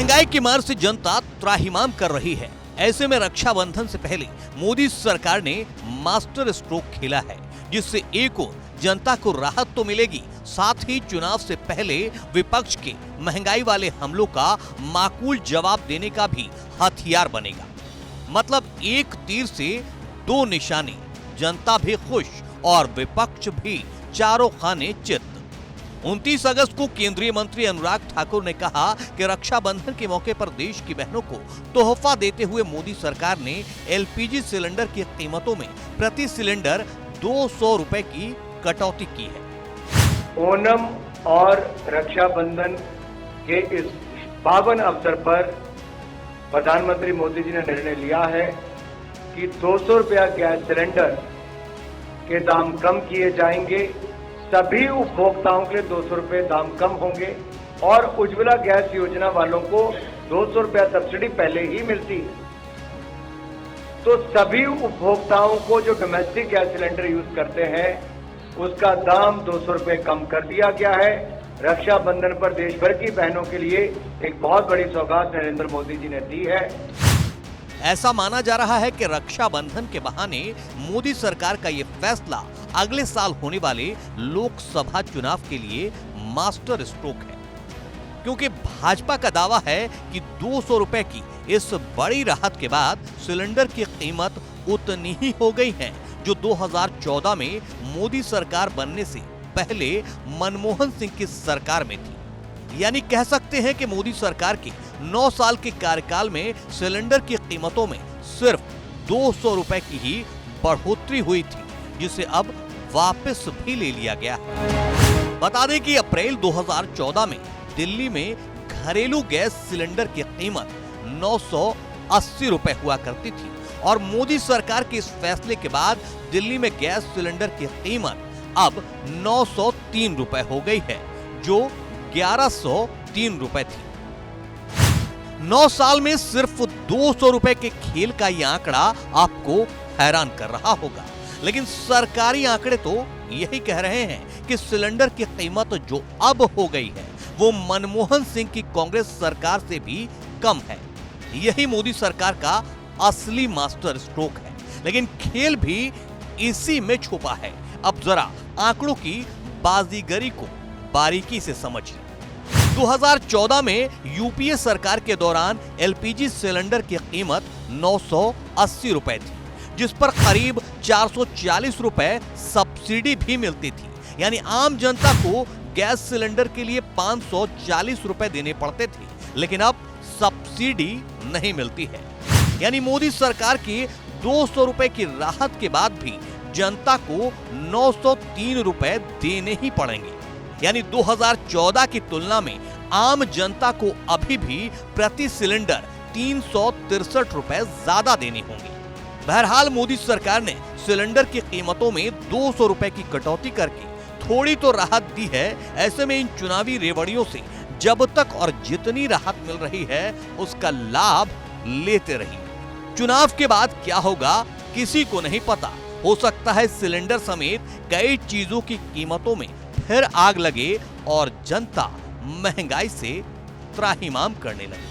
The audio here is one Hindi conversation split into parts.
महंगाई की मार से जनता त्राहिमाम कर रही है। ऐसे में रक्षाबंधन से पहले मोदी सरकार ने मास्टर स्ट्रोक खेला है, जिससे एक ओर जनता को राहत तो मिलेगी, साथ ही चुनाव से पहले विपक्ष के महंगाई वाले हमलों का माकूल जवाब देने का भी हथियार बनेगा। मतलब एक तीर से दो निशाने, जनता भी खुश और विपक्ष भी चारों खाने चित। 29 अगस्त को केंद्रीय मंत्री अनुराग ठाकुर ने कहा कि रक्षाबंधन के मौके पर देश की बहनों को तोहफा देते हुए मोदी सरकार ने एलपीजी सिलेंडर की कीमतों में प्रति सिलेंडर 200 रुपए की कटौती की है। ओणम और रक्षाबंधन के इस पावन अवसर पर प्रधानमंत्री मोदी जी ने निर्णय लिया है कि 200 रुपया गैस सिलेंडर के दाम कम किए जाएंगे। सभी उपभोक्ताओं के लिए 200 रुपये दाम कम होंगे और उज्ज्वला गैस योजना वालों को 200 रुपया सब्सिडी पहले ही मिलती है। तो सभी उपभोक्ताओं को जो डोमेस्टिक गैस सिलेंडर यूज करते हैं उसका दाम 200 रुपये कम कर दिया गया है। रक्षाबंधन पर देश भर की बहनों के लिए एक बहुत बड़ी सौगात नरेंद्र मोदी जी ने दी है। ऐसा माना जा रहा है कि रक्षाबंधन के बहाने मोदी सरकार का ये फैसला अगले साल होने वाले लोकसभा चुनाव के लिए मास्टर स्ट्रोक है, क्योंकि भाजपा का दावा है कि 200 रुपए की इस बड़ी राहत के बाद सिलेंडर की कीमत उतनी ही हो गई है जो 2014 में मोदी सरकार बनने से पहले मनमोहन सिंह की सरकार में थी। यानी कह सकते हैं कि मोदी सरकार के 9 साल के कार्यकाल में सिलेंडर की कीमतों में सिर्फ 200 रुपए की ही बढ़ोतरी हुई थी, जिसे अब वापस भी ले लिया गया। बता दें कि अप्रैल 2014 में दिल्ली में घरेलू गैस सिलेंडर की कीमत 980 रुपए हुआ करती थी और मोदी सरकार के इस फैसले के बाद दिल्ली में गैस सिलेंडर की कीमत अब 903 रुपए हो गई है, जो 1103 रुपए थी। 9 साल में सिर्फ 200 रुपए के खेल का यह आंकड़ा आपको हैरान कर रहा होगा, लेकिन सरकारी आंकड़े तो यही कह रहे हैं कि सिलेंडर की कीमत जो अब हो गई है वो मनमोहन सिंह की कांग्रेस सरकार से भी कम है। यही मोदी सरकार का असली मास्टर स्ट्रोक है, लेकिन खेल भी इसी में छुपा है। अब जरा आंकड़ों की बाजीगरी को बारीकी से समझिए। 2014 में यूपीए सरकार के दौरान एलपीजी सिलेंडर की कीमत 980 रुपए थी, जिस पर करीब 440 रुपए सब्सिडी भी मिलती थी। यानी आम जनता को गैस सिलेंडर के लिए 540 रुपए देने पड़ते थे, लेकिन अब सब्सिडी नहीं मिलती है। यानी मोदी सरकार की 200 रुपए की राहत के बाद भी जनता को 903 रुपए देने ही पड़ेंगे। यानी 2014 की तुलना में आम जनता को अभी भी प्रति सिलेंडर 363 रुपए ज्यादा देने होंगे। बहरहाल मोदी सरकार ने सिलेंडर की कीमतों में 200 रुपए की कटौती करके थोड़ी तो राहत दी है। ऐसे में इन चुनावी रेवड़ियों से जब तक और जितनी राहत मिल रही है उसका लाभ लेते रहिए। चुनाव के बाद क्या होगा किसी को नहीं पता। हो सकता है सिलेंडर समेत कई चीजों की कीमतों में फिर आग लगे और जनता महंगाई से त्राहिमाम करने लगे।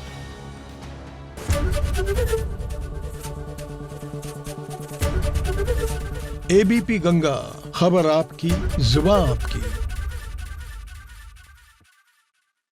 एबीपी गंगा, खबर आपकी, जुबान आपकी।